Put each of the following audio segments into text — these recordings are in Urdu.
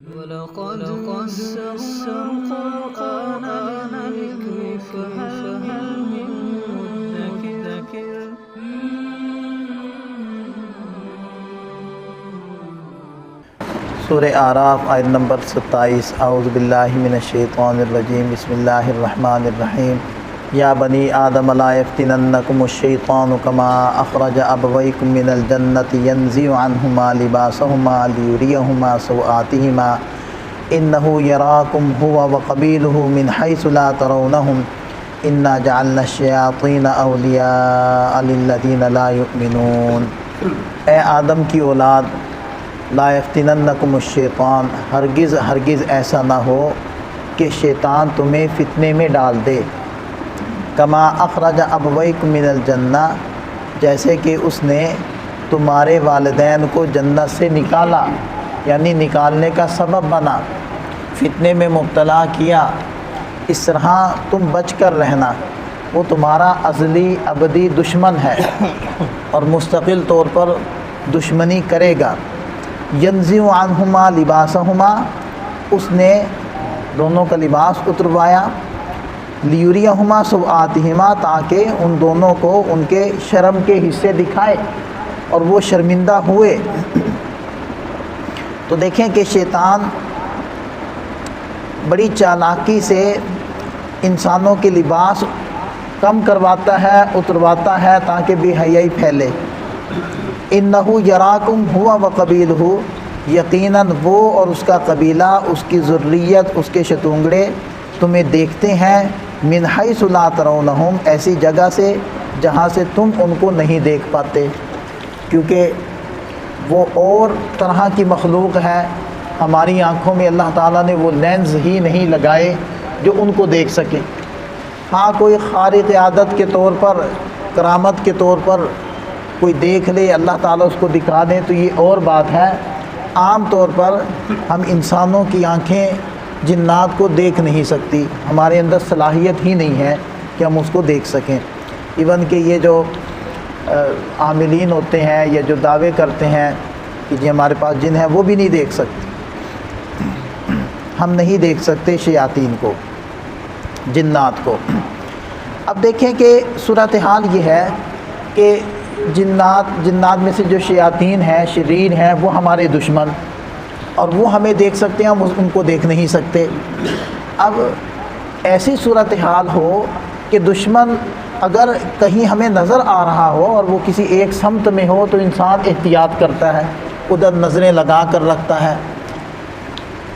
وَلَقَدْ يَسَّرْنَا الْقُرْآنَ لِلذِّكْرِ فَهَلْ مِن مُّدَّكِرٍ سورہ اعراف آیت نمبر 27 اعوذ باللہ من الشیطان الرجیم بسم اللہ الرحمن الرحیم یا بنی آدم لا یفتننکم الشیطان کما اخرج ابویکم من الجنۃ ینزع عنہما لباسہما لیریہما سوآتہما انہ یراکم ہوا وقبیلہ من حیث لا ترونہم انا جعلنا الشیاطین اولیاء للذین لا یؤمنون۔ اے آدم کی اولاد، لا یفتننکم الشیطان، ہرگز ایسا نہ ہو کہ شیطان تمہیں فتنے میں ڈال دے۔ کما اخرج ابویکم من الجنہ، جیسے کہ اس نے تمہارے والدین کو جنت سے نکالا، یعنی نکالنے کا سبب بنا، فتنے میں مبتلا کیا، اس طرح تم بچ کر رہنا۔ وہ تمہارا ازلی ابدی دشمن ہے اور مستقل طور پر دشمنی کرے گا۔ ینزع عنہما لباسہما، اس نے دونوں کا لباس اتروایا، لیریہما سوآتہما، تاکہ ان دونوں کو ان کے شرم کے حصے دکھائے اور وہ شرمندہ ہوئے۔ تو دیکھیں کہ شیطان بڑی چالاکی سے انسانوں کے لباس کم کرواتا ہے، اترواتا ہے، تاکہ بے حیائی پھیلے۔ انہ یراکم ہوا وقبیلہ، یقیناً وہ اور اس کا قبیلہ، اس کی ذریت، اس کے شتونگڑے تمہیں دیکھتے ہیں، من حیث لا ترونہم، ایسی جگہ سے جہاں سے تم ان کو نہیں دیکھ پاتے، کیونکہ وہ اور طرح کی مخلوق ہے۔ ہماری آنکھوں میں اللہ تعالیٰ نے وہ لینز ہی نہیں لگائے جو ان کو دیکھ سکے۔ ہاں کوئی خارق عادت کے طور پر، کرامت کے طور پر کوئی دیکھ لے، اللہ تعالیٰ اس کو دکھا دیں تو یہ اور بات ہے۔ عام طور پر ہم انسانوں کی آنکھیں جنات کو دیکھ نہیں سکتی، ہمارے اندر صلاحیت ہی نہیں ہے کہ ہم اس کو دیکھ سکیں۔ ایون کہ یہ جو عاملین ہوتے ہیں یا جو دعوے کرتے ہیں کہ جی ہمارے پاس جن ہے، وہ بھی نہیں دیکھ سکتے۔ ہم نہیں دیکھ سکتے شیاطین کو، جنات کو۔ اب دیکھیں کہ صورتحال یہ ہے کہ جنات میں سے جو شیاطین ہیں، شریر ہیں، وہ ہمارے دشمن، اور وہ ہمیں دیکھ سکتے ہیں، ہم ان کو دیکھ نہیں سکتے۔ اب ایسی صورتحال ہو کہ دشمن اگر کہیں ہمیں نظر آ رہا ہو اور وہ کسی ایک سمت میں ہو تو انسان احتیاط کرتا ہے، ادھر نظریں لگا کر رکھتا ہے۔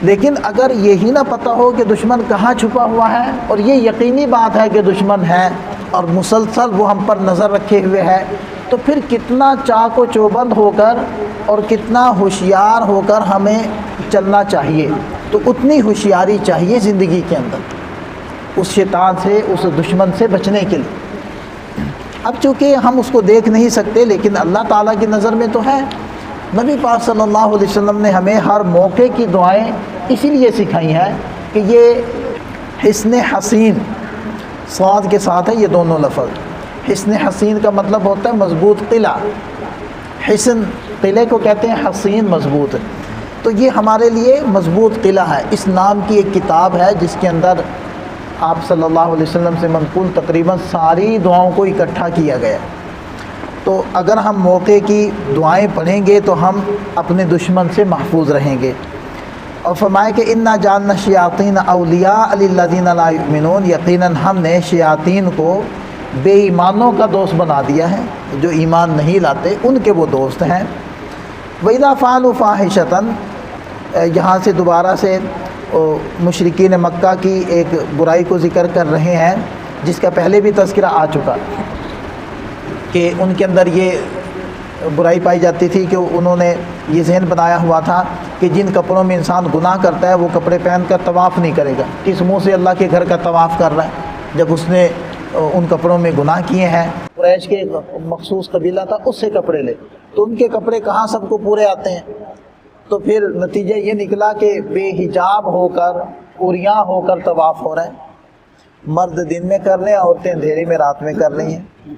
لیکن اگر یہی نہ پتہ ہو کہ دشمن کہاں چھپا ہوا ہے، اور یہ یقینی بات ہے کہ دشمن ہے اور مسلسل وہ ہم پر نظر رکھے ہوئے ہے، تو پھر کتنا چاق و چوبند ہو کر اور کتنا ہوشیار ہو کر ہمیں چلنا چاہیے۔ تو اتنی ہوشیاری چاہیے زندگی کے اندر اس شیطان سے، اس دشمن سے بچنے کے لیے۔ اب چونکہ ہم اس کو دیکھ نہیں سکتے، لیکن اللہ تعالیٰ کی نظر میں تو ہے۔ نبی پاک صلی اللہ علیہ وسلم نے ہمیں ہر موقع کی دعائیں اسی لیے سکھائی ہیں کہ یہ حصن حصین، صاد کے ساتھ ہے یہ دونوں لفظ۔ حصن حصین کا مطلب ہوتا ہے مضبوط قلعہ، حصن قلعے کو کہتے ہیں، حصین مضبوط۔ تو یہ ہمارے لیے مضبوط قلعہ ہے۔ اس نام کی ایک کتاب ہے جس کے اندر آپ صلی اللہ علیہ وسلم سے منقول تقریباً ساری دعاؤں کو اکٹھا کیا گیا۔ تو اگر ہم موقع کی دعائیں پڑھیں گے تو ہم اپنے دشمن سے محفوظ رہیں گے۔ اور فرمایا کہ انا جعلنا الشیاطین اولیاء للذین لا یؤمنون، یقیناً ہم نے شیاطین کو بے ایمانوں کا دوست بنا دیا ہے، جو ایمان نہیں لاتے ان کے وہ دوست ہیں۔ وَإِذَا فَعَلُوا فَاحِشَةً، یہاں سے دوبارہ سے مشرکین مکہ کی ایک برائی کو ذکر کر رہے ہیں جس کا پہلے بھی تذکرہ آ چکا کہ ان کے اندر یہ برائی پائی جاتی تھی کہ انہوں نے یہ ذہن بنایا ہوا تھا کہ جن کپڑوں میں انسان گناہ کرتا ہے وہ کپڑے پہن کر طواف نہیں کرے گا۔ کس منہ سے اللہ کے گھر کا طواف کر رہا ہے جب اس نے ان کپڑوں میں گناہ کیے ہیں؟ قریش کے مخصوص قبیلہ تھا، اس سے کپڑے لے، تو ان کے کپڑے کہاں سب کو پورے آتے ہیں؟ تو پھر نتیجہ یہ نکلا کہ بے حجاب ہو کر، عریاں ہو کر طواف ہو رہا ہے۔ مرد دن میں کر رہے ہیں، عورتیں اندھیرے میں رات میں کر رہی ہیں۔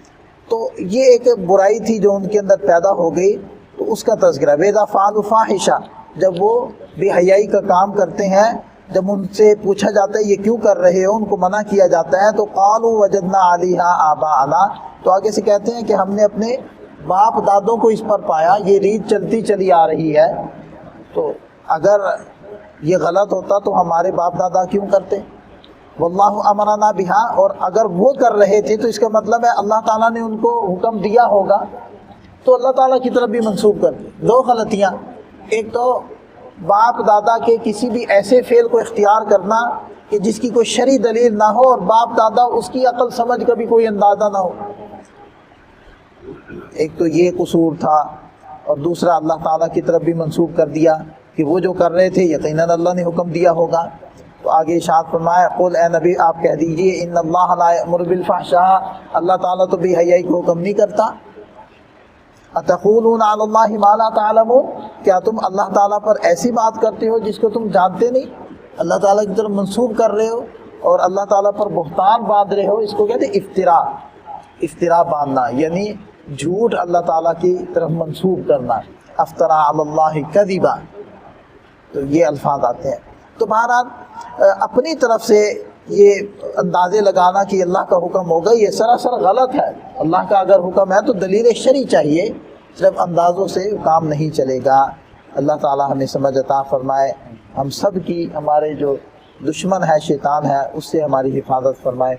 تو یہ ایک برائی تھی جو ان کے اندر پیدا ہو گئی، تو اس کا تذکرہ۔ وَإِذَا فَعَلُوا فَاحِشَةً، جب وہ بے حیائی کا کام کرتے ہیں، جب ان سے پوچھا جاتا ہے یہ کیوں کر رہے ہو، ان کو منع کیا جاتا ہے، تو قالوا وجدنا علیہا آباءنا، تو آگے سے کہتے ہیں کہ ہم نے اپنے باپ دادوں کو اس پر پایا، یہ ریت چلتی چلی آ رہی ہے۔ تو اگر یہ غلط ہوتا تو ہمارے باپ دادا کیوں کرتے؟ واللہ امرنا بہا، اور اگر وہ کر رہے تھے تو اس کا مطلب ہے اللہ تعالیٰ نے ان کو حکم دیا ہوگا، تو اللہ تعالیٰ کی طرف بھی منسوب کر دی۔ دو غلطیاں، ایک تو باپ دادا کے کسی بھی ایسے فعل کو اختیار کرنا کہ جس کی کوئی شرعی دلیل نہ ہو، اور باپ دادا اس کی عقل سمجھ کا بھی کوئی اندازہ نہ ہو، ایک تو یہ قصور تھا، اور دوسرا اللہ تعالیٰ کی طرف بھی منسوب کر دیا کہ وہ جو کر رہے تھے یقیناً اللہ نے حکم دیا ہوگا۔ تو آگے ارشاد فرمایا قل اے نبی آپ کہہ دیجئے ان اللہ لا یأمر بالفحشاء، اللہ تعالیٰ تو بے حیائی کو حکم نہیں کرتا۔ اتقولون علی اللہ ما لا تعلمون، کیا تم اللہ تعالیٰ پر ایسی بات کرتے ہو جس کو تم جانتے نہیں، اللہ تعالیٰ کی طرف منسوب کر رہے ہو اور اللہ تعالیٰ پر بہتان باندھ رہے ہو، اس کو کہتے ہیں افتراء، افتراء باندھنا یعنی جھوٹ اللہ تعالیٰ کی طرف منسوب کرنا، افترا علی اللہ کذبا، تو یہ الفاظ آتے ہیں۔ تو بہرحال اپنی طرف سے یہ اندازے لگانا کہ اللہ کا حکم ہوگا یہ سراسر غلط ہے۔ اللہ کا اگر حکم ہے تو دلیل شرعی چاہیے، صرف اندازوں سے کام نہیں چلے گا۔ اللہ تعالیٰ ہمیں سمجھ عطا فرمائے، ہم سب کی، ہمارے جو دشمن ہے شیطان ہے اس سے ہماری حفاظت فرمائے۔